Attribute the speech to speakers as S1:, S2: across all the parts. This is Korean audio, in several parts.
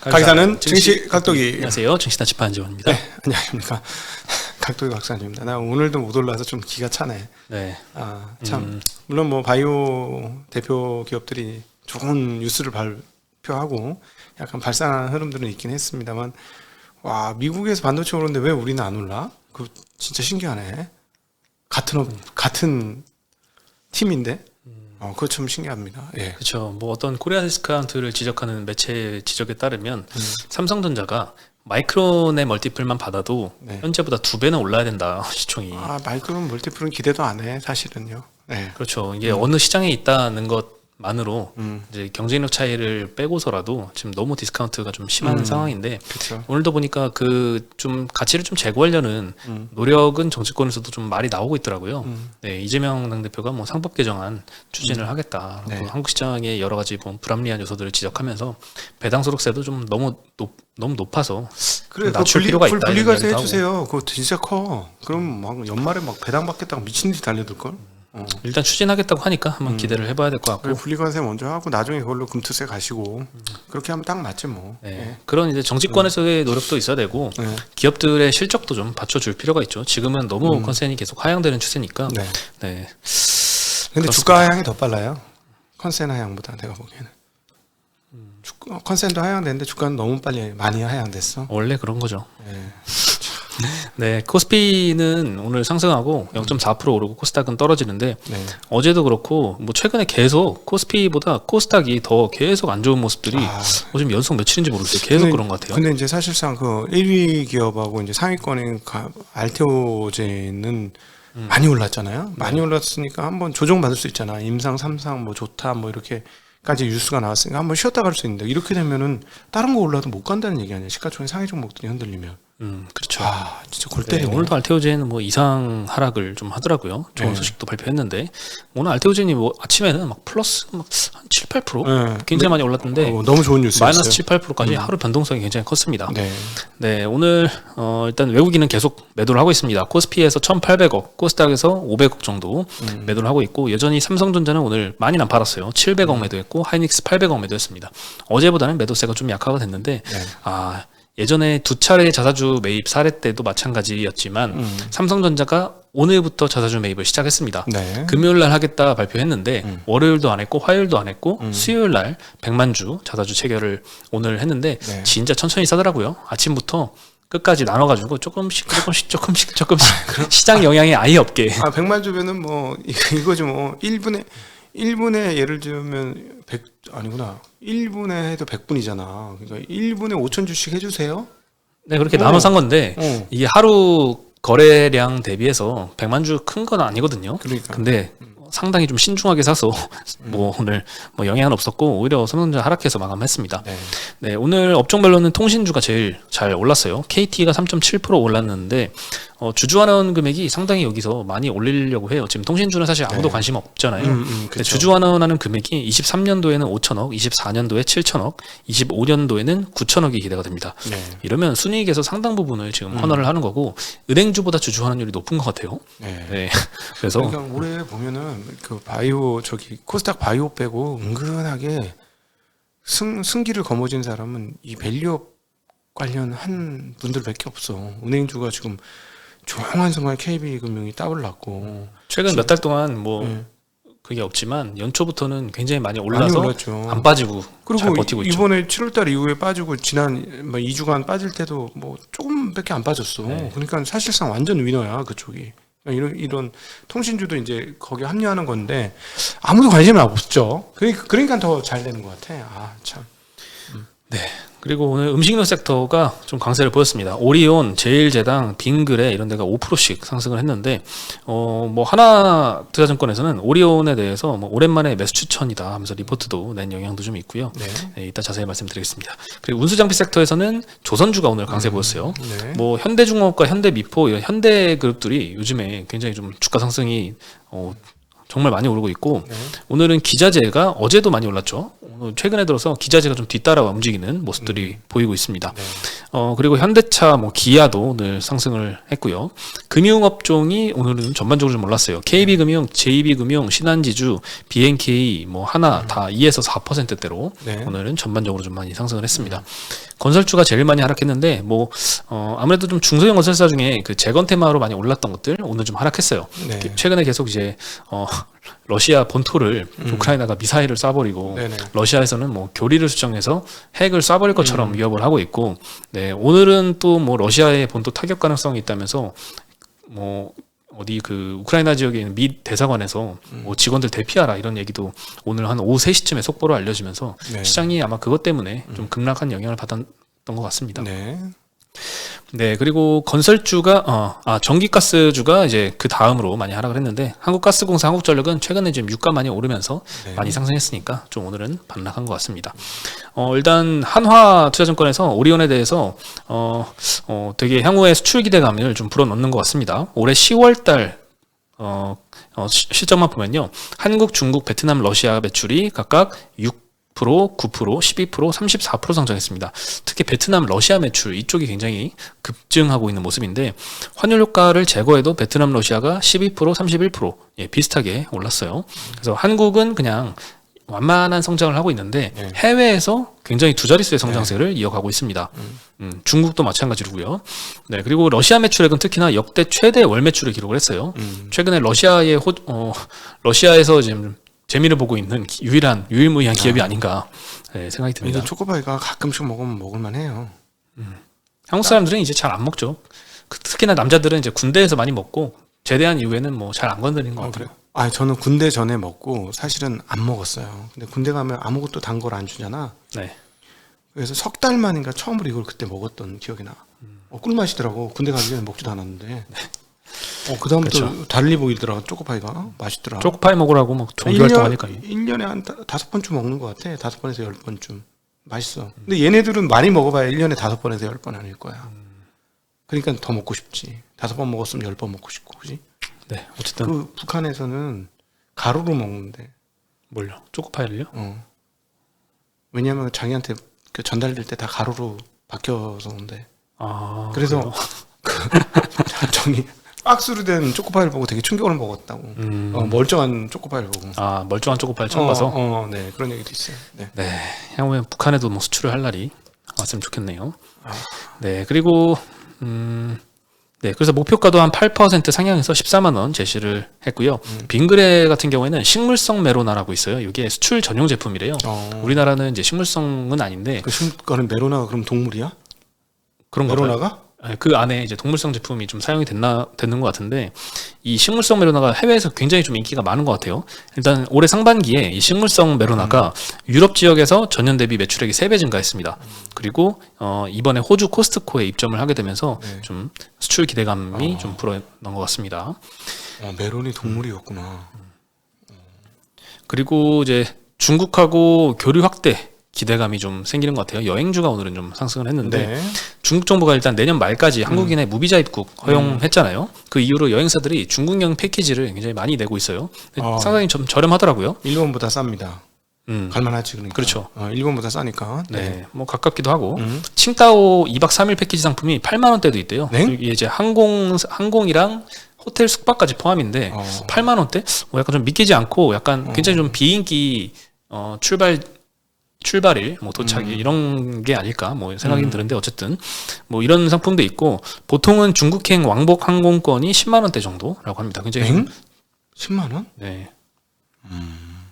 S1: 강의사는 증시 각도기.
S2: 안녕하세요. 증시나 집안지원입니다.
S1: 네, 안녕하십니까. 각도기 박사님입니다. 나 오늘도 못 올라서 좀 기가 차네.
S2: 네.
S1: 아, 참. 물론 뭐 바이오 대표 기업들이 좋은 뉴스를 발표하고 약간 발산하는 흐름들은 있긴 했습니다만, 와, 미국에서 반도체 오르는데 왜 우리는 안 올라? 그 진짜 신기하네. 같은 팀인데. 그거 참 신기합니다. 예.
S2: 그렇죠. 뭐 어떤 코리아 디스카운트를 지적하는 매체 지적에 따르면 삼성전자가 마이크론의 멀티플만 받아도
S1: 네.
S2: 현재보다 2배는 올라야 된다, 시총이.
S1: 아, 마이크론 멀티플은 기대도 안 해, 사실은요. 네.
S2: 그렇죠. 이게 어느 시장에 있다는 것만으로 이제 경쟁력 차이를 빼고서라도 지금 너무 디스카운트가 좀 심한 상황인데,
S1: 그렇죠.
S2: 오늘도 보니까 그 좀 가치를 좀 제고하려는 노력은 정치권에서도 좀 말이 나오고 있더라고요. 네, 이재명 당대표가 뭐 상법 개정안 추진을 하겠다.
S1: 네.
S2: 한국 시장의 여러 가지 뭐 불합리한 요소들을 지적하면서 배당 소득세도 좀 너무 높아서
S1: 그래,
S2: 낮출 필요가 있다. 이런
S1: 분리과세
S2: 이야기도
S1: 해주세요. 그거 진짜 커. 그럼 막 연말에 막 배당 받겠다고 미친 듯이 달려들 걸.
S2: 일단 추진하겠다고 하니까 한번 기대를 해봐야 될 것 같고.
S1: 그래, 분리과세 먼저 하고 나중에 그걸로 금투세 가시고 그렇게 하면 딱 맞지 뭐.
S2: 네.
S1: 예.
S2: 그런 이제 정치권에서의 노력도 있어야 되고
S1: 네.
S2: 기업들의 실적도 좀 받쳐줄 필요가 있죠. 지금은 너무 컨센이 계속 하향되는 추세니까.
S1: 네.
S2: 네.
S1: 근데
S2: 그렇습니다.
S1: 주가 하향이 더 빨라요. 컨센 하향보다 내가 보기에는. 컨센도 하향됐는데 주가는 너무 빨리 많이 하향됐어.
S2: 원래 그런 거죠.
S1: 예.
S2: 네, 코스피는 오늘 상승하고 0.4% 오르고 코스닥은 떨어지는데
S1: 네.
S2: 어제도 그렇고 뭐 최근에 계속 코스피보다 코스닥이 더 계속 안 좋은 모습들이 지금 연속 며칠인지 모르겠어요. 계속 그런 것 같아요.
S1: 근데 이제 사실상 그 1위 기업하고 이제 상위권인 알테오제는 많이 올랐잖아요. 많이 올랐으니까 한번 조정받을 수 있잖아. 임상, 삼상, 뭐 좋다, 뭐 이렇게까지 뉴스가 나왔으니까 한번 쉬었다 갈 수 있는데 이렇게 되면은 다른 거 올라도 못 간다는 얘기 아니야. 시가총액 상위 종목들이 흔들리면.
S2: 그렇죠.
S1: 아, 진짜 골
S2: 네,
S1: 때리네.
S2: 오늘도 알테오젠은 뭐 이상 하락을 좀 하더라고요. 좋은
S1: 네.
S2: 소식도 발표했는데 오늘 알테오젠이 뭐 아침에는 막 플러스 막 한 7, 8%
S1: 네.
S2: 굉장히 많이 올랐던데
S1: 너무 좋은 뉴스였어요.
S2: 마이너스 7, 8%까지 하루 변동성이 굉장히 컸습니다.
S1: 네.
S2: 네, 오늘 일단 외국인은 계속 매도를 하고 있습니다. 코스피에서 1,800억, 코스닥에서 500억 정도 매도를 하고 있고 여전히 삼성전자는 오늘 많이는 안 팔았어요. 700억 매도했고 하이닉스 800억 매도했습니다. 어제보다는 매도세가 좀 약화가 됐는데
S1: 네.
S2: 예전에 2차례 자사주 매입 사례 때도 마찬가지였지만 삼성전자가 오늘부터 자사주 매입을 시작했습니다.
S1: 네.
S2: 금요일 날 하겠다 발표했는데 월요일도 안 했고 화요일도 안 했고 수요일 날 100만 주 자사주 체결을 오늘 했는데
S1: 네.
S2: 진짜 천천히 싸더라고요. 아침부터 끝까지 나눠가지고 조금씩 시장 영향이 아예 없게.
S1: 100만 주면은 뭐 이거지 뭐 1분에 예를 들면 100 아니구나. 1분에 해도 100분이잖아. 그러니까 1분에 5천 주씩 해주세요.
S2: 네, 그렇게 나눠 산 건데 이게 하루 거래량 대비해서 100만 주 큰 건 아니거든요.
S1: 그러니까.
S2: 근데 상당히 좀 신중하게 사서 뭐 오늘 뭐 영향은 없었고 오히려 삼성전자 하락해서 마감했습니다.
S1: 네.
S2: 네, 오늘 업종별로는 통신주가 제일 잘 올랐어요. KT가 3.7% 올랐는데 주주환원 금액이 상당히 여기서 많이 올리려고 해요. 지금 통신주는 사실 아무도 관심 없잖아요. 근데
S1: 그쵸.
S2: 주주환원하는 금액이 23년도에는 5천억, 24년도에 7천억, 25년도에는 9천억이 기대가 됩니다.
S1: 네.
S2: 이러면 순이익에서 상당 부분을 지금 환원을 하는 거고 은행주보다 주주환원율이 높은 것 같아요.
S1: 네.
S2: 네. 그래서
S1: 그러니까 올해 보면은 그 바이오 코스닥 바이오 빼고 은근하게 승기를 거머쥔 사람은 이 밸류업 관련한 분들밖에 없어. 은행주가 지금 조용한 순간 KB금융이 따블났고
S2: 최근 몇 달 동안 뭐 그게 없지만 연초부터는 굉장히 많이 올라서
S1: 올랐죠.
S2: 안 빠지고 잘
S1: 그리고
S2: 버티고 있죠.
S1: 이번에 7월달 이후에 빠지고 지난 뭐 2주간 빠질 때도 뭐 조금밖에 안 빠졌어. 그러니까 사실상 완전 위너야 그쪽이. 이런 통신주도 이제 거기에 합류하는 건데 아무도 관심이 없죠. 그러니까 더 잘 되는 것 같아. 아 참.
S2: 네. 그리고 오늘 음식료 섹터가 좀 강세를 보였습니다. 오리온, 제일제당, 빙그레 이런 데가 5%씩 상승을 했는데 뭐 하나투자증권에서는 오리온에 대해서 뭐 오랜만에 매수 추천이다 하면서 리포트도 낸 영향도 좀 있고요. 네, 이따 자세히 말씀드리겠습니다. 그리고 운수장비 섹터에서는 조선주가 오늘 강세 보였어요.
S1: 네.
S2: 뭐 현대중공업과 현대미포 이런 현대그룹들이 요즘에 굉장히 좀 주가 상승이 정말 많이 오르고 있고 오늘은 기자재가 어제도 많이 올랐죠. 최근에 들어서 기자재가 좀 뒤따라 움직이는 모습들이 보이고 있습니다. 그리고 현대차, 뭐 기아도 오늘 상승을 했고요. 금융업종이 오늘은 전반적으로 좀 올랐어요. KB금융, JB금융, 신한지주, BNK, 뭐 하나 다 2에서 4%대로
S1: 네.
S2: 오늘은 전반적으로 좀 많이 상승을 했습니다. 건설주가 제일 많이 하락했는데 뭐 아무래도 좀 중소형 건설사 중에 그 재건 테마로 많이 올랐던 것들 오늘 좀 하락했어요.
S1: 네.
S2: 최근에 계속 이제 러시아 본토를 우크라이나가 미사일을 쏴버리고
S1: 네네.
S2: 러시아에서는 뭐 교리를 수정해서 핵을 쏴버릴 것처럼 위협을 하고 있고, 네 오늘은 또 뭐 러시아의 본토 타격 가능성이 있다면서 뭐 어디 그 우크라이나 지역에 있는 미 대사관에서 뭐 직원들 대피하라 이런 얘기도 오늘 한 오후 3시쯤에 속보로 알려지면서
S1: 네.
S2: 시장이 아마 그것 때문에 좀 급락한 영향을 받았던 것 같습니다.
S1: 네.
S2: 네, 그리고 건설주가 전기가스주가 이제 그 다음으로 많이 하락을 했는데 한국가스공사, 한국전력은 최근에 지금 유가 많이 오르면서
S1: 네.
S2: 많이 상승했으니까 좀 오늘은 반락한 것 같습니다. 일단 한화투자증권에서 오리온에 대해서 되게 향후에 수출 기대감을 좀 불어넣는 것 같습니다. 올해 10월달 실적만 보면요, 한국, 중국, 베트남, 러시아 매출이 각각 9%, 12%, 34% 성장했습니다. 특히 베트남, 러시아 매출 이쪽이 굉장히 급증하고 있는 모습인데 환율 효과를 제거해도 베트남, 러시아가 12%, 31% 비슷하게 올랐어요. 그래서 한국은 그냥 완만한 성장을 하고 있는데
S1: 네.
S2: 해외에서 굉장히 두 자릿수의 성장세를 이어가고 있습니다. 중국도 마찬가지로고요. 네, 그리고 러시아 매출액은 특히나 역대 최대 월 매출을 기록을 했어요. 최근에 러시아에서 지금 재미를 보고 있는 유일무이한 기업이 아닌가 생각이 듭니다.
S1: 이거 초코바이가 가끔씩 먹으면 먹을만해요.
S2: 한국 사람들은 이제 잘 안 먹죠. 특히나 남자들은 이제 군대에서 많이 먹고 제대한 이후에는 뭐 잘 안 건드리는 것 같아요.
S1: 아, 저는 군대 전에 먹고 사실은 안 먹었어요. 근데 군대 가면 아무것도 단 걸 안 주잖아.
S2: 네.
S1: 그래서 석 달 만인가 처음으로 이걸 그때 먹었던 기억이 나. 꿀맛이더라고. 군대 가기 전에 먹지도 않았는데. 그다음부터
S2: 그렇죠.
S1: 달리 보이더라. 초코파이가 맛있더라.
S2: 초코파이 먹으라고 막 종교 활동하니까.
S1: 1년에 한 5번쯤 먹는 것 같아. 5번에서 10번쯤. 맛있어. 근데 얘네들은 많이 먹어봐야 1년에 5번에서 10번 아닐 거야. 그러니까 더 먹고 싶지. 5번 먹었으면 10번 먹고 싶고, 그지?
S2: 네, 어쨌든
S1: 그 북한에서는 가루로 먹는데.
S2: 뭘요? 초코파이를요?
S1: 왜냐면 자기한테 그 전달될 때 다 가루로 바뀌어서 온대.
S2: 아,
S1: 그래서 저기 박스로 된 초코파이를 보고 되게 충격을 먹었다고. 멀쩡한 초코파이를 보고.
S2: 멀쩡한 초코파이 처음 봐서.
S1: 네, 그런 얘기도 있어요. 네.
S2: 네, 향후에 북한에도 뭐 수출을 할 날이 왔으면 좋겠네요. 네, 그리고 네, 그래서 목표가도 한 8% 상향해서 14만 원 제시를 했고요. 빙그레 같은 경우에는 식물성 메로나라고 있어요. 이게 수출 전용 제품이래요. 우리나라는 이제 식물성은 아닌데
S1: 그거는 메로나가 그럼 동물이야?
S2: 그런가 봐요.
S1: 메로나가?
S2: 그 안에 이제 동물성 제품이 좀 사용이 되는 것 같은데 이 식물성 메로나가 해외에서 굉장히 좀 인기가 많은 것 같아요. 일단 올해 상반기에 이 식물성 메로나가 유럽 지역에서 전년 대비 매출액이 3배 증가했습니다. 그리고 이번에 호주 코스트코에 입점을 하게 되면서 좀 수출 기대감이 좀 불어넣은 것 같습니다.
S1: 메론이 동물이었구나.
S2: 그리고 이제 중국하고 교류 확대 기대감이 좀 생기는 것 같아요. 여행주가 오늘은 좀 상승을 했는데
S1: 네.
S2: 중국 정부가 일단 내년 말까지 한국인의 무비자 입국 허용했잖아요. 그 이후로 여행사들이 중국 여행 패키지를 굉장히 많이 내고 있어요. 상당히 좀 저렴하더라고요.
S1: 일본보다 쌉니다. 갈만하지 그러니까.
S2: 그렇죠.
S1: 일본보다 싸니까.
S2: 네, 뭐 가깝기도 하고 칭따오 2박 3일 패키지 상품이 8만 원대도 있대요.
S1: 네?
S2: 이게 이제 항공이랑 호텔 숙박까지 포함인데 8만 원대? 약간 좀 믿기지 않고 약간 굉장히 좀 비인기 출발일, 뭐 도착일 이런 게 아닐까 뭐 생각이 드는데 어쨌든 뭐 이런 상품도 있고 보통은 중국행 왕복 항공권이 10만 원대 정도라고 합니다. 굉장히
S1: 10만 원?
S2: 네.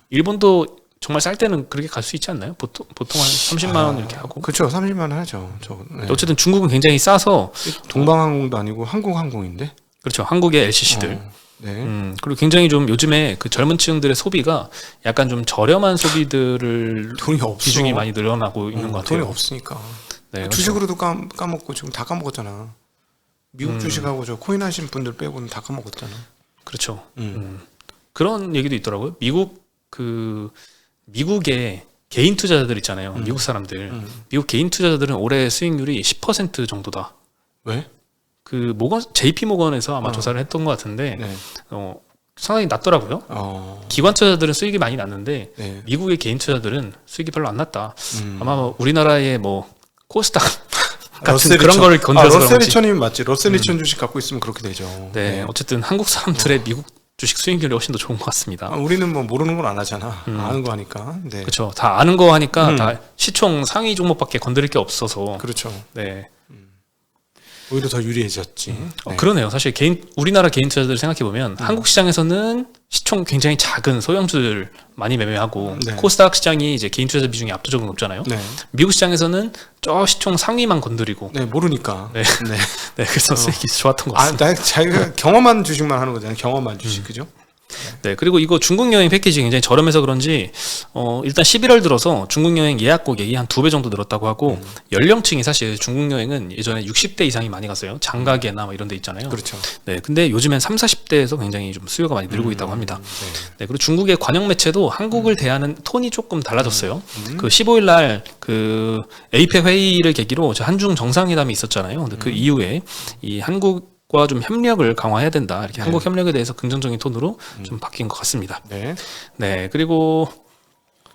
S2: 일본도 정말 쌀 때는 그렇게 갈 수 있지 않나요? 보통 한 30만 원 이렇게 하고.
S1: 그렇죠. 30만 원 하죠. 네.
S2: 어쨌든 중국은 굉장히 싸서
S1: 동방항공도 아니고 한국항공인데.
S2: 그렇죠. 한국의 LCC들.
S1: 네.
S2: 그리고 굉장히 좀 요즘에 그 젊은 층들의 소비가 약간 좀 저렴한 소비들을
S1: 돈이 없어.
S2: 비중이 많이 늘어나고 있는 것 같아요.
S1: 돈이 없으니까.
S2: 네, 그렇죠.
S1: 주식으로도 까먹고 지금 다 까먹었잖아. 미국 주식하고 저 코인 하신 분들 빼고는 다 까먹었잖아.
S2: 그렇죠. 그런 얘기도 있더라고요. 미국의 개인 투자자들 있잖아요. 미국 사람들. 미국 개인 투자자들은 올해 수익률이 10% 정도다.
S1: 왜?
S2: 그 JP 모건에서 아마 조사를 했던 것 같은데
S1: 네.
S2: 상당히 낮더라고요. 기관 투자자들은 수익이 많이 났는데
S1: 네.
S2: 미국의 개인 투자자들은 수익이 별로 안 났다. 아마 우리나라의 뭐 코스닥 같은 그런 거를 건드려서
S1: 러셀
S2: 그런 거지.
S1: 리천이면 맞지. 러셀 리천 주식 갖고 있으면 그렇게 되죠.
S2: 네, 어쨌든 한국 사람들의 미국 주식 수익률이 훨씬 더 좋은 것 같습니다.
S1: 우리는 뭐 모르는 건 안 하잖아. 아는 거 하니까. 네.
S2: 그렇죠. 다 아는 거 하니까 다 시총 상위 종목밖에 건드릴 게 없어서.
S1: 그렇죠.
S2: 네.
S1: 오히려 더 유리해졌지. 네.
S2: 그러네요. 사실 우리나라 개인 투자자들 생각해 보면 한국 시장에서는 시총 굉장히 작은 소형주들 많이 매매하고
S1: 네.
S2: 코스닥 시장이 이제 개인 투자자 비중이 압도적으로 높잖아요.
S1: 네.
S2: 미국 시장에서는 저 시총 상위만 건드리고.
S1: 네, 모르니까.
S2: 네.
S1: 네.
S2: 네, 그래서 수익이 좋았던 것 같습니다.
S1: 자기가 경험한 주식만 하는 거잖아요. 경험한 주식. 그죠?
S2: 네, 그리고 이거 중국 여행 패키지 굉장히 저렴해서 그런지 일단 11월 들어서 중국 여행 예약 고객이 한 2배 정도 늘었다고 하고 연령층이 사실 중국 여행은 예전에 60대 이상이 많이 갔어요. 장가계나 뭐 이런 데 있잖아요.
S1: 그렇죠.
S2: 네, 근데 요즘엔 3, 40대에서 굉장히 좀 수요가 많이 늘고 있다고 합니다. 네, 그리고 중국의 관영 매체도 한국을 대하는 톤이 조금 달라졌어요. 그 15일 날 그 에이펙 회의를 계기로 한중 정상회담이 있었잖아요. 근데 그 이후에 이 한국과 좀 협력을 강화해야 된다. 이렇게 한국 협력에 대해서 긍정적인 톤으로 좀 바뀐 것 같습니다.
S1: 네.
S2: 네, 그리고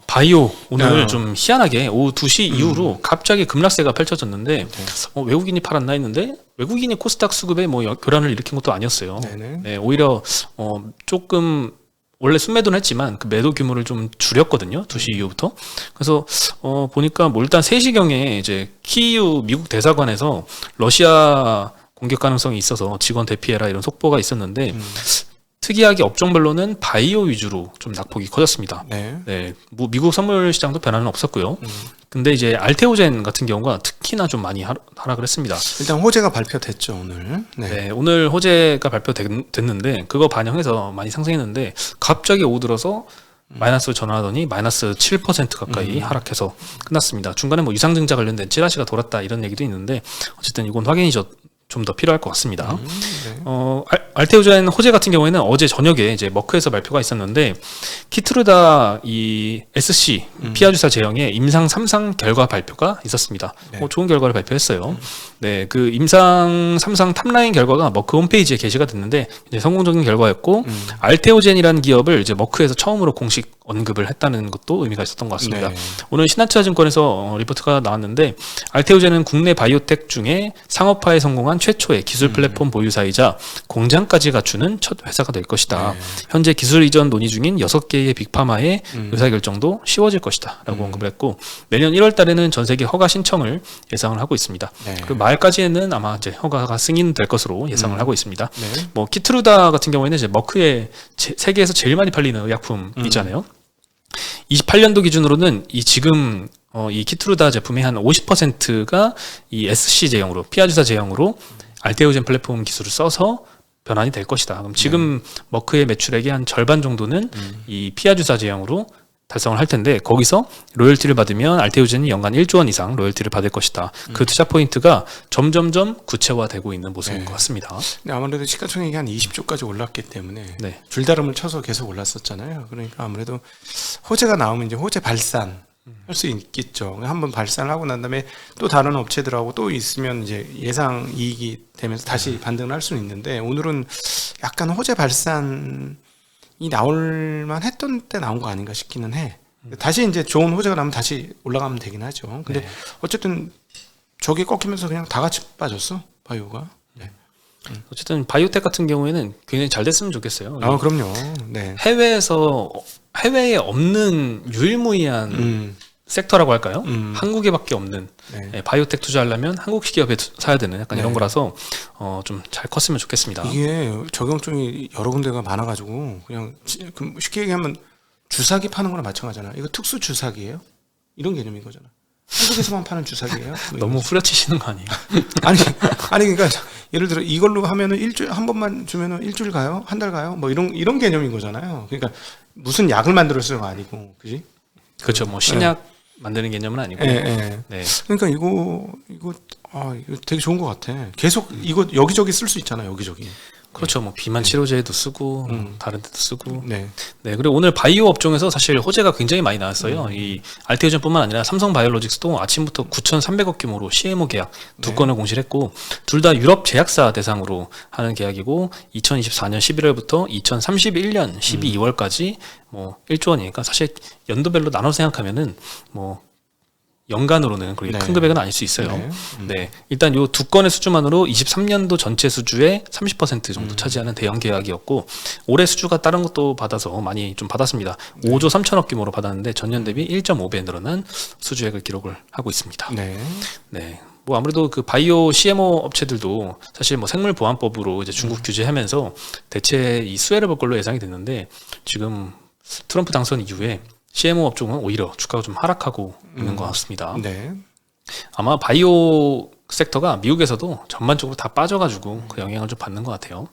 S2: 바이오 오늘
S1: 아.
S2: 좀 희한하게 오후 2시 이후로 갑자기 급락세가 펼쳐졌는데 외국인이 팔았나 했는데 외국인이 코스닥 수급에 뭐 교란을 일으킨 것도 아니었어요.
S1: 네네.
S2: 네, 오히려 조금 원래 순매도는 했지만 그 매도 규모를 좀 줄였거든요. 2시 이후부터. 그래서 보니까 뭐 일단 3시경에 이제 키이우 미국 대사관에서 러시아 공격 가능성이 있어서 직원 대피해라 이런 속보가 있었는데 특이하게 업종별로는 바이오 위주로 좀 낙폭이 커졌습니다.
S1: 네.
S2: 네, 뭐 미국 선물 시장도 변화는 없었고요. 근데 이제 알테오젠 같은 경우가 특히나 좀 많이 하락을 했습니다.
S1: 일단 호재가 발표됐죠, 오늘. 네.
S2: 네, 오늘 호재가 발표됐는데 그거 반영해서 많이 상승했는데 갑자기 오후 들어서 마이너스 전환하더니 마이너스 7% 가까이 하락해서 끝났습니다. 중간에 뭐 유상증자 관련된 찌라시가 돌았다 이런 얘기도 있는데 어쨌든 이건 확인이 좀 더 필요할 것 같습니다.
S1: 네.
S2: 알테오젠 호재 같은 경우에는 어제 저녁에 이제 머크에서 발표가 있었는데 키트루다 이 SC 피하주사 제형의 임상 3상 결과 발표가 있었습니다.
S1: 네.
S2: 좋은 결과를 발표했어요. 네, 그 임상 3상 탑라인 결과가 머크 홈페이지에 게시가 됐는데 이제 성공적인 결과였고 알테오젠이라는 기업을 이제 머크에서 처음으로 공식 언급을 했다는 것도 의미가 있었던 것 같습니다.
S1: 네.
S2: 오늘 신한투자증권에서 리포트가 나왔는데 알테오젠은 국내 바이오텍 중에 상업화에 성공한 최초의 기술 플랫폼 보유사이자 공장까지 갖추는 첫 회사가 될 것이다.
S1: 네.
S2: 현재 기술 이전 논의 중인 6개의 빅파마의 의사결정도 쉬워질 것이다. 라고 언급을 했고 내년 1월 달에는 전 세계 허가 신청을 예상을 하고 있습니다.
S1: 네.
S2: 그리고 말까지는 아마 이제 허가가 승인될 것으로 예상을 하고 있습니다.
S1: 네.
S2: 뭐 키트루다 같은 경우에는 이제 머크의 세계에서 제일 많이 팔리는 의약품이잖아요. 28년도 기준으로는 이 지금 이 키트루다 제품의 한 50%가 이 SC 제형으로 피하주사 제형으로 알테오젠 플랫폼 기술을 써서 변환이 될 것이다. 그럼 지금 머크의 매출액의 한 절반 정도는 이 피하주사 제형으로 달성을 할 텐데 거기서 로열티를 받으면 알테오젠이 연간 1조 원 이상 로열티를 받을 것이다. 그 투자 포인트가 점점점 구체화되고 있는 모습인
S1: 네.
S2: 것 같습니다.
S1: 근데 아무래도 시가총액이 한 20조까지 올랐기 때문에
S2: 네.
S1: 줄다름을 쳐서 계속 올랐었잖아요. 그러니까 아무래도 호재가 나오면 이제 호재 발산 할 수 있겠죠. 한번 발산하고 난 다음에 또 다른 업체들하고 또 있으면 이제 예상 이익이 되면서 다시 반등을 할 수는 있는데 오늘은 약간 호재 발산이 나올만 했던 때 나온 거 아닌가 싶기는 해. 다시 이제 좋은 호재가 나면 다시 올라가면 되긴 하죠. 근데
S2: 네.
S1: 어쨌든 저게 꺾이면서 그냥 다 같이 빠졌어. 바이오가. 네.
S2: 어쨌든 바이오텍 같은 경우에는 굉장히 잘 됐으면 좋겠어요.
S1: 아, 그럼요. 네.
S2: 해외에 없는 유일무이한 섹터라고 할까요? 한국에밖에 없는
S1: 네.
S2: 바이오텍 투자하려면 한국 기업에 사야 되는 약간 이런
S1: 네.
S2: 거라서 좀 잘 컸으면 좋겠습니다.
S1: 이게 적용증이 여러 군데가 많아가지고 그냥 쉽게 얘기하면 주사기 파는 거랑 마찬가지잖아. 이거 특수 주사기예요? 이런 개념인 거잖아. 한국에서만 파는 주사기예요? 뭐
S2: 너무 후려치시는 거 아니에요?
S1: 아니 그러니까 예를 들어 이걸로 하면은 일주일 한 번만 주면은 일주일 가요, 한 달 가요, 뭐 이런 개념인 거잖아요. 그러니까 무슨 약을 만들었어가 아니고, 그지?
S2: 그렇죠. 뭐 신약 만드는 개념은 아니고.
S1: 예.
S2: 네.
S1: 그러니까 이거 되게 좋은 것 같아. 계속 이거 여기저기 쓸 수 있잖아, 여기저기.
S2: 그렇죠. 뭐 비만 치료제에도 쓰고 다른 데도 쓰고.
S1: 네.
S2: 네. 그리고 오늘 바이오 업종에서 사실 호재가 굉장히 많이 나왔어요. 이 알테오젠뿐만 아니라 삼성바이오로직스도 아침부터 9,300억 규모로 CMO 계약 두 건을 공시했고 둘 다 유럽 제약사 대상으로 하는 계약이고 2024년 11월부터 2031년 12월까지 뭐 1조 원이니까 사실 연도별로 나눠 생각하면은 뭐 연간으로는 그렇게 큰
S1: 네.
S2: 금액은 아닐 수 있어요.
S1: 네.
S2: 네, 일단 요 두 건의 수주만으로 23년도 전체 수주의 30% 정도 차지하는 대형 계약이었고 올해 수주가 다른 것도 받아서 많이 좀 받았습니다. 5조 3천억 규모로 받았는데 전년 대비 1.5배 늘어난 수주액을 기록을 하고 있습니다.
S1: 네.
S2: 네. 뭐 아무래도 그 바이오 CMO 업체들도 사실 뭐 생물 보안법으로 이제 중국 규제하면서 대체 이 수혜를 볼 걸로 예상이 됐는데 지금 트럼프 당선 이후에 CMO 업종은 오히려 주가가 좀 하락하고 있는 것 같습니다.
S1: 네.
S2: 아마 바이오 섹터가 미국에서도 전반적으로 다 빠져가지고 그 영향을 좀 받는 것 같아요.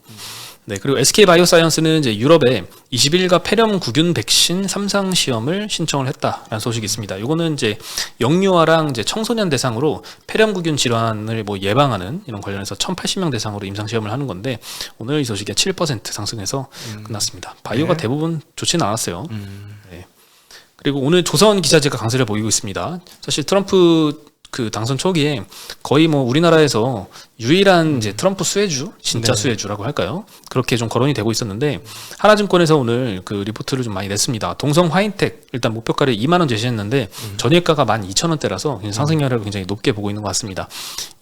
S2: 네, 그리고 SK 바이오사이언스는 이제 유럽에 21가 폐렴 구균 백신 3상 시험을 신청을 했다라는 소식이 있습니다. 이거는 이제 영유아랑 이제 청소년 대상으로 폐렴 구균 질환을 뭐 예방하는 이런 관련해서 1,080명 대상으로 임상 시험을 하는 건데 오늘 이 소식이 7% 상승해서 끝났습니다. 바이오가
S1: 네.
S2: 대부분 좋지는 않았어요. 네. 그리고 오늘 조선 기자재가 강세를 보이고 있습니다. 사실 트럼프 그 당선 초기에 거의 뭐 우리나라에서 유일한 이제 트럼프 수혜주, 진짜
S1: 네.
S2: 수혜주라고 할까요? 그렇게 좀 거론이 되고 있었는데 하나증권에서 오늘 그 리포트를 좀 많이 냈습니다. 동성 화인텍 일단 목표가를 2만 원 제시했는데 전일가가 12,000원대라서 상승률을 굉장히 높게 보고 있는 것 같습니다.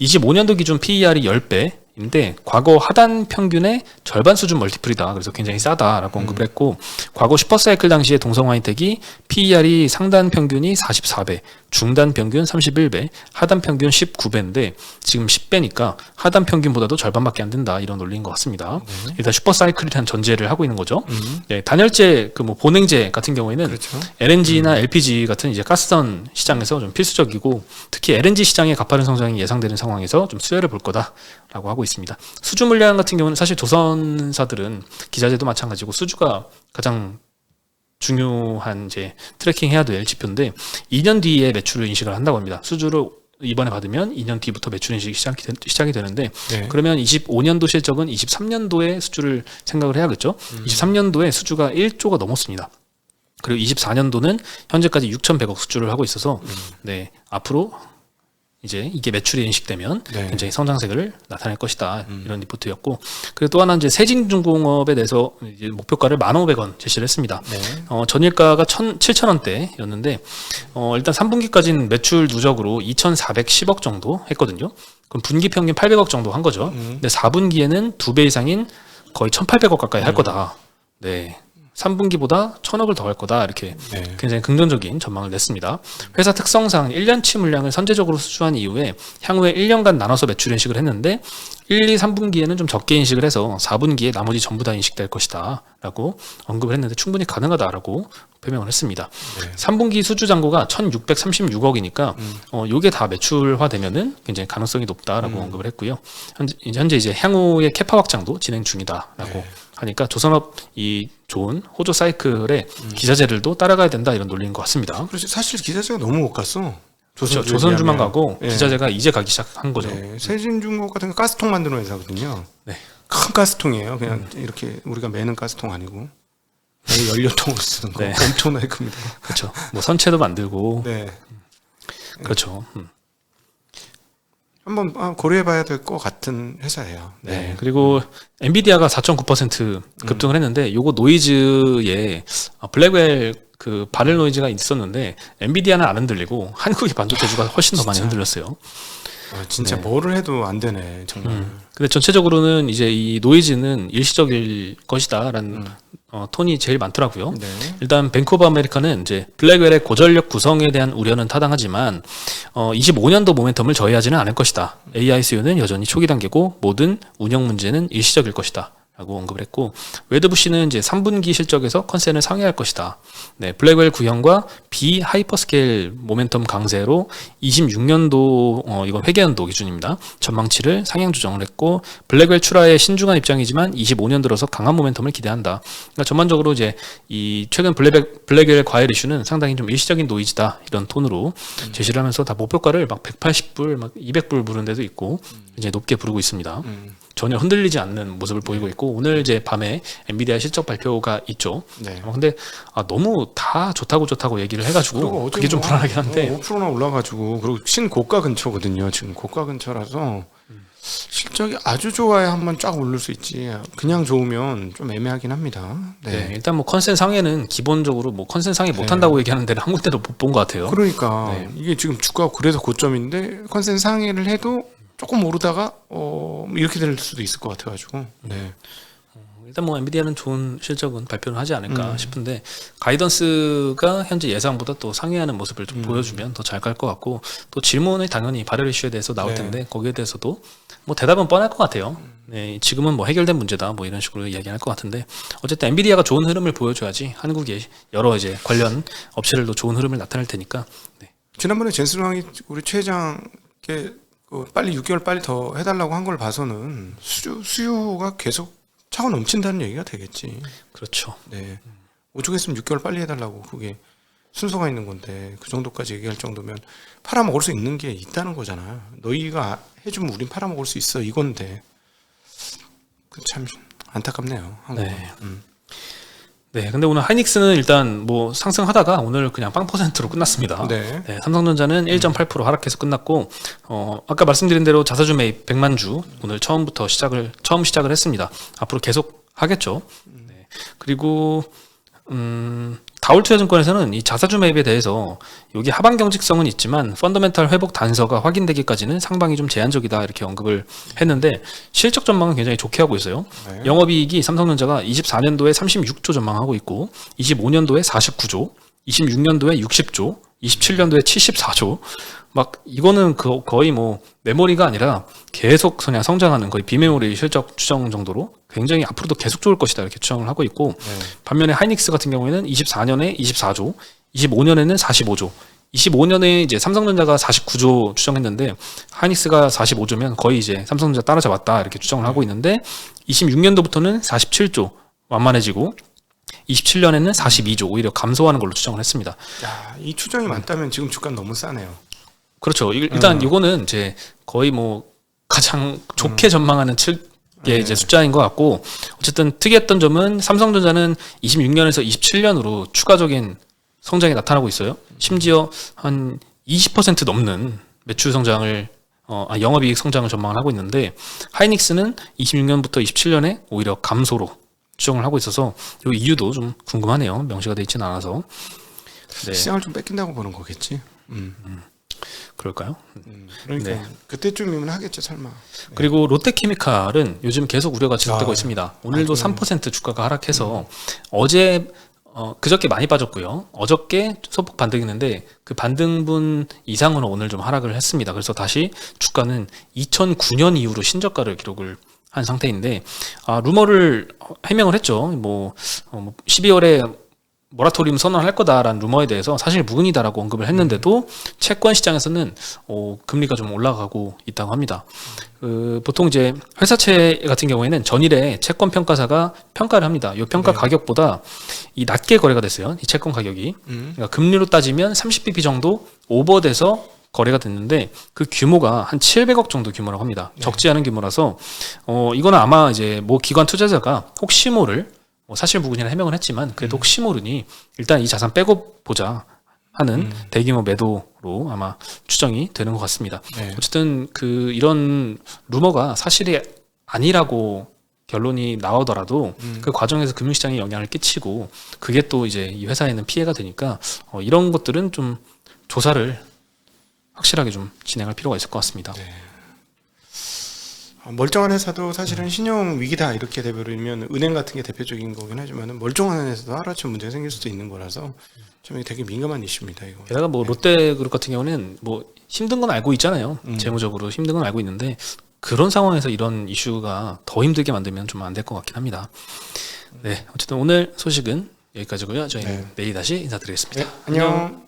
S2: 25년도 기준 PER이 10배. 인데 과거 하단 평균의 절반 수준 멀티플이다. 그래서 굉장히 싸다라고 언급을 했고 과거 슈퍼사이클 당시에 동성 화이텍이 PER이 상단 평균이 44배, 중단 평균 31배, 하단 평균 19배인데 지금 10배니까 하단 평균보다도 절반밖에 안 된다. 이런 논리인 것 같습니다. 일단 슈퍼사이클이라는 전제를 하고 있는 거죠. 네, 단열재 그 뭐 보냉재 같은 경우에는
S1: 그렇죠.
S2: LNG나 LPG 같은 이제 가스전 시장에서 좀 필수적이고 특히 LNG 시장의 가파른 성장이 예상되는 상황에서 좀 수혜를 볼 거다라고 하고 있습니다. 수주 물량 같은 경우는 사실 조선사들은 기자재도 마찬가지고 수주가 가장 중요한 이제 트래킹해야 될 지표인데 2년 뒤에 매출을 인식을 한다고 합니다. 수주를 이번에 받으면 2년 뒤부터 매출 인식이 시작이 되는데
S1: 네.
S2: 그러면 25년도 실적은 23년도에 수주를 생각을 해야겠죠. 23년도에 수주가 1조가 넘었습니다. 그리고 24년도는 현재까지 6,100억 수주를 하고 있어서 네, 앞으로 이제 이게 매출이 인식되면
S1: 네.
S2: 굉장히 성장세를 나타낼 것이다 이런 리포트였고 그리고 또 하나 이제 세진중공업에 대해서 이제 목표가를 1,500원 제시를 했습니다.
S1: 네.
S2: 전일가가 7,000원대였는데 일단 3분기까지는 매출 누적으로 2,410억 정도 했거든요. 그럼 분기 평균 800억 정도 한 거죠. 근데 4분기에는 2배 이상인 거의 1,800억 가까이 할 거다. 네. 3분기보다 1,000억을 더 할 거다 이렇게
S1: 네.
S2: 굉장히 긍정적인 전망을 냈습니다. 회사 특성상 1년치 물량을 선제적으로 수주한 이후에 향후에 1년간 나눠서 매출 인식을 했는데 1, 2, 3분기에는 좀 적게 인식을 해서 4분기에 나머지 전부 다 인식될 것이다 라고 언급을 했는데 충분히 가능하다라고 표명을 했습니다.
S1: 네.
S2: 3분기 수주 잔고가 1,636억이니까 요게 다 매출화되면은 굉장히 가능성이 높다라고 언급을 했고요. 현재 이제 향후의 캐파 확장도 진행 중이다라고 하니까 조선업 이 좋은 호조 사이클에 기자재들도 따라가야 된다 이런 논리인 것 같습니다.
S1: 그렇지. 사실 기자재가 너무 못 갔어.
S2: 그렇죠. 조선주만
S1: 비하면.
S2: 가고
S1: 네.
S2: 기자재가 이제 가기 시작한 거죠.
S1: 네. 세진중공업 같은 거 가스통 만드는 회사거든요.
S2: 네.
S1: 큰 가스통이에요. 그냥 이렇게 우리가 매는 가스통 아니고 연료통으로 쓰는 거
S2: 네.
S1: 엄청나게 큽니다.
S2: 그렇죠. 뭐 선체도 만들고
S1: 네.
S2: 그렇죠.
S1: 한번 고려해봐야 될 것 같은 회사예요.
S2: 네. 그리고 엔비디아가 4.9% 급등을 했는데 요거 노이즈에 블랙웰 그 바렐 노이즈가 있었는데 엔비디아는 안 흔들리고 한국의 반도체주가 훨씬 더 많이 흔들렸어요.
S1: 진짜
S2: 네.
S1: 뭐를 해도 안 되네 정말.
S2: 근데 전체적으로는 이제 이 노이즈는 일시적일 것이다라는 톤이 제일 많더라고요.
S1: 네.
S2: 일단 뱅크 오브 아메리카는 이제 블랙웰의 고전력 구성에 대한 우려는 타당하지만 25년도 모멘텀을 저해하지는 않을 것이다. AI 수요는 여전히 초기 단계고 모든 운영 문제는 일시적일 것이다. 라고 언급을 했고 웨드부시는 이제 3분기 실적에서 컨센을 상회할 것이다. 네, 블랙웰 구형과 비하이퍼스케일 모멘텀 강세로 26년도 이건 회계연도 기준입니다. 전망치를 상향 조정을 했고 블랙웰 출하에 신중한 입장이지만 25년 들어서 강한 모멘텀을 기대한다. 그러니까 전반적으로 이제 이 최근 블랙웰 과열 이슈는 상당히 좀 일시적인 노이즈다 이런 톤으로 제시를 하면서 다 목표가를 막 180불, 막 200불 부른 데도 있고 이제 높게 부르고 있습니다. 전혀 흔들리지 않는 모습을 보이고 있고 오늘 이제 밤에 엔비디아 실적 발표가 있죠.
S1: 네.
S2: 근데 너무 다 좋다고 얘기를 해가지고 그게 좀 불안하긴 한데
S1: 5%나 올라가지고 그리고 신고가 근처거든요. 지금 고가 근처라서 실적이 아주 좋아야 한번 쫙 오를 수 있지. 그냥 좋으면 좀 애매하긴 합니다.
S2: 네. 일단 뭐 컨센 상에는 기본적으로 뭐 컨센 상에 못
S1: 네.
S2: 한다고 얘기하는 데는 한 군데도 못 본 것 같아요.
S1: 그러니까
S2: 네.
S1: 이게 지금 주가가 그래서 고점인데 컨센 상해를 해도 조금 오르다가 이렇게 될 수도 있을 것 같아가지고. 네.
S2: 일단 뭐 엔비디아는 좋은 실적은 발표를 하지 않을까 싶은데 가이던스가 현재 예상보다 또 상회하는 모습을 좀 보여주면 더 잘 갈 것 같고 또 질문이 당연히 바렐 이슈에 대해서 나올
S1: 네.
S2: 텐데 거기에 대해서도 뭐 대답은 뻔할 것 같아요. 네, 지금은 뭐 해결된 문제다 뭐 이런 식으로 이야기할 것 같은데 어쨌든 엔비디아가 좋은 흐름을 보여줘야지 한국의 여러 이제 관련 업체들도 좋은 흐름을 나타낼 테니까. 네.
S1: 지난번에 젠스랑이 우리 최 회장께 빨리 6개월 빨리 더 해달라고 한 걸 봐서는 수요가 계속 차고 넘친다는 얘기가 되겠지.
S2: 그렇죠.
S1: 네. 오죽했으면 6개월 빨리 해달라고 그게 순서가 있는 건데 그 정도까지 얘기할 정도면 팔아먹을 수 있는 게 있다는 거잖아. 너희가 해주면 우린 팔아먹을 수 있어 이건데 그 참 안타깝네요. 한국은.
S2: 네. 네, 근데 오늘 하이닉스는 일단 뭐 상승하다가 오늘 그냥 0%로 끝났습니다.
S1: 네.
S2: 네, 삼성전자는 1.8% 하락해서 끝났고, 아까 말씀드린 대로 자사주 매입 100만 주 오늘 처음 시작을 했습니다. 앞으로 계속 하겠죠. 네. 그리고 다올투자증권에서는 이 자사주 매입에 대해서 여기 하방 경직성은 있지만 펀더멘탈 회복 단서가 확인되기까지는 상방이 좀 제한적이다 이렇게 언급을 했는데 실적 전망은 굉장히 좋게 하고 있어요.
S1: 네.
S2: 영업이익이 삼성전자가 24년도에 36조 전망하고 있고 25년도에 49조, 26년도에 60조, 27년도에 74조. 막 이거는 거의 뭐 메모리가 아니라 계속 그냥 성장하는 거의 비메모리 실적 추정 정도로 굉장히 앞으로도 계속 좋을 것이다 이렇게 추정을 하고 있고
S1: 네.
S2: 반면에 하이닉스 같은 경우에는 24년에 24조, 25년에는 45조, 25년에 이제 삼성전자가 49조 추정했는데 하이닉스가 45조면 거의 이제 삼성전자 따라잡았다 이렇게 추정을 하고 있는데 26년도부터는 47조 완만해지고 27년에는 42조 오히려 감소하는 걸로 추정을 했습니다.
S1: 야, 이 추정이 맞다면 지금 주가는 너무 싸네요.
S2: 그렇죠. 일단 이거는 이제 거의 뭐 가장 좋게 전망하는 측의 이제 숫자인 것 같고 어쨌든 특이했던 점은 삼성전자는 26년에서 27년으로 추가적인 성장이 나타나고 있어요. 심지어 한 20% 넘는 매출 성장을 영업이익 성장을 전망을 하고 있는데 하이닉스는 26년부터 27년에 오히려 감소로 추정을 하고 있어서 이 이유도 좀 궁금하네요. 명시가 돼 있지는 않아서. 네.
S1: 시장을 좀 뺏긴다고 보는 거겠지.
S2: 그럴까요?
S1: 그러니까
S2: 네.
S1: 그때쯤이면 하겠죠 설마.
S2: 그리고 롯데케미칼은 요즘 계속 우려가 지속되고
S1: 아,
S2: 있습니다. 오늘도 3% 주가가 하락해서 어제 그저께 많이 빠졌고요. 어저께 소폭 반등했는데 그 반등분 이상으로 오늘 좀 하락을 했습니다. 그래서 다시 주가는 2009년 이후로 신저가를 기록을 한 상태인데 루머를 해명을 했죠. 뭐 12월에 모라토리움 선언할 거다라는 루머에 대해서 사실 무근이다라고 언급을 했는데도 채권 시장에서는 금리가 좀 올라가고 있다고 합니다. 보통 이제 회사채 같은 경우에는 전일에 채권 평가사가 평가를 합니다. 이 평가 가격보다 이 낮게 거래가 됐어요. 이 채권 가격이. 그러니까 금리로 따지면 30bp 정도 오버돼서 거래가 됐는데 그 규모가 한 700억 정도 규모라고 합니다. 적지 않은 규모라서 이거는 아마 이제 뭐 기관 투자자가 혹시 모를 사실 무근이라 해명을 했지만 그래도 혹시 모르니 일단 이 자산 빼고 보자 하는 대규모 매도로 아마 추정이 되는 것 같습니다.
S1: 네.
S2: 어쨌든 이런 루머가 사실이 아니라고 결론이 나오더라도 그 과정에서 금융시장에 영향을 끼치고 그게 또 이제 이 회사에는 피해가 되니까 이런 것들은 좀 조사를 확실하게 좀 진행할 필요가 있을 것 같습니다.
S1: 네. 멀쩡한 회사도 사실은 신용 위기다 이렇게 돼버리면 은행 같은 게 대표적인 거긴 하지만 멀쩡한 회사도 하루아침 문제가 생길 수도 있는 거라서 좀 이게 되게 민감한 이슈입니다. 이거.
S2: 게다가 뭐 롯데그룹 같은 경우는 뭐 힘든 건 알고 있잖아요. 재무적으로 힘든 건 알고 있는데 그런 상황에서 이런 이슈가 더 힘들게 만들면 좀 안 될 것 같긴 합니다. 네, 어쨌든 오늘 소식은 여기까지고요. 저희는
S1: 네.
S2: 내일 다시 인사드리겠습니다.
S1: 네, 안녕.